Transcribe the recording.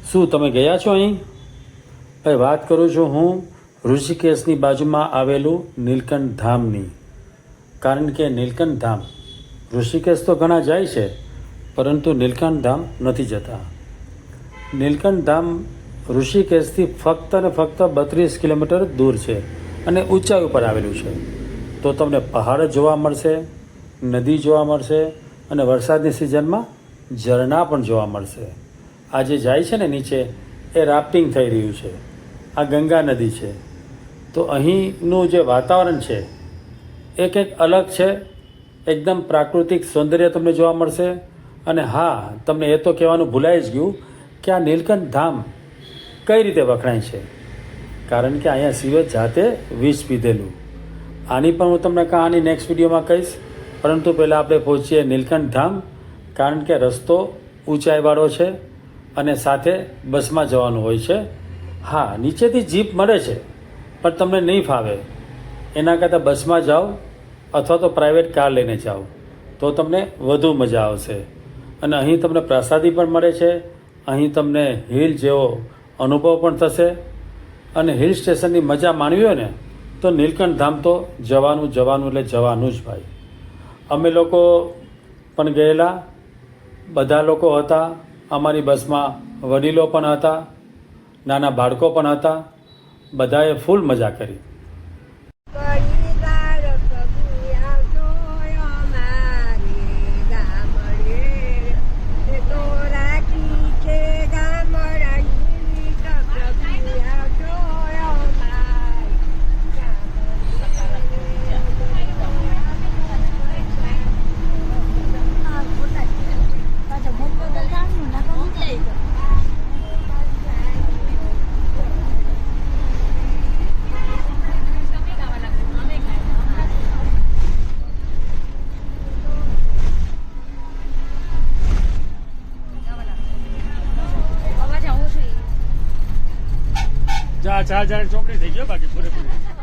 શું તમે ગયા છો અહીં? ભાઈ વાત કરું છું હું ઋષિકેશની બાજુમાં આવેલું નીલકંઠ ધામની. કારણ કે નીલકંઠ ધામ ઋષિકેશ તો ઘણા જાય છે, પરંતુ નીલકંઠ ધામ નથી જતા. નીલકંઠ ધામ ઋષિકેશથી ફક્ત ને ફક્ત 32 કિલોમીટર દૂર છે અને ઊંચાઈ ઉપર આવેલું છે. તો તમને પહાડ જોવા મળશે, નદી જોવા મળશે અને વરસાદની સિઝનમાં ઝરણા પણ જોવા મળશે. આ જે જાય છે ને નીચે, એ રાફ્ટિંગ થઈ રહ્યું છે. આ ગંગા નદી છે. તો અહીંનું જે વાતાવરણ છે એ કંઈક અલગ છે. એકદમ પ્રાકૃતિક સૌંદર્ય તમને જોવા મળશે. અને હા, તમને એ તો કહેવાનું ભૂલાઈ જ ગયું કે આ નીલકંઠ ધામ કઈ રીતે વખણાય છે. કારણ કે અહીંયા શિવે જાતે વિષ પીધેલું. આની પણ હું તમને કહાની નેક્સ્ટ વિડીયોમાં કહીશ. પરંતુ પહેલાં આપણે પહોંચીએ નીલકંઠ ધામ. કારણ કે રસ્તો ઊંચાઈવાળો છે અને સાથે બસમાં જવાનું હોય છે. હા, નીચેથી જીપ મળે છે, પણ તમને નહીં ફાવે. એના કરતાં બસમાં જાઓ અથવા તો પ્રાઇવેટ કાર લઈને જાઓ તો તમને વધુ મજા આવશે. અને અહીં તમને પ્રસાદી પણ મળે છે. અહીં તમને હિલ જેવો અનુભવ પણ થશે. અને હિલ સ્ટેશનની મજા માણવી હોય ને તો નીલકંઠ ધામ તો જવાનું એટલે જવાનું જ ભાઈ. અમે લોકો પણ ગયેલા, બધા લોકો હતા અમારી બસમાં. વડીલો પણ હતા, નાના બાળકો પણ હતા. બધાએ ફૂલ મજા કરી. ચાર ચોકડી થઈ ગયો બાકી પૂરેપૂરી.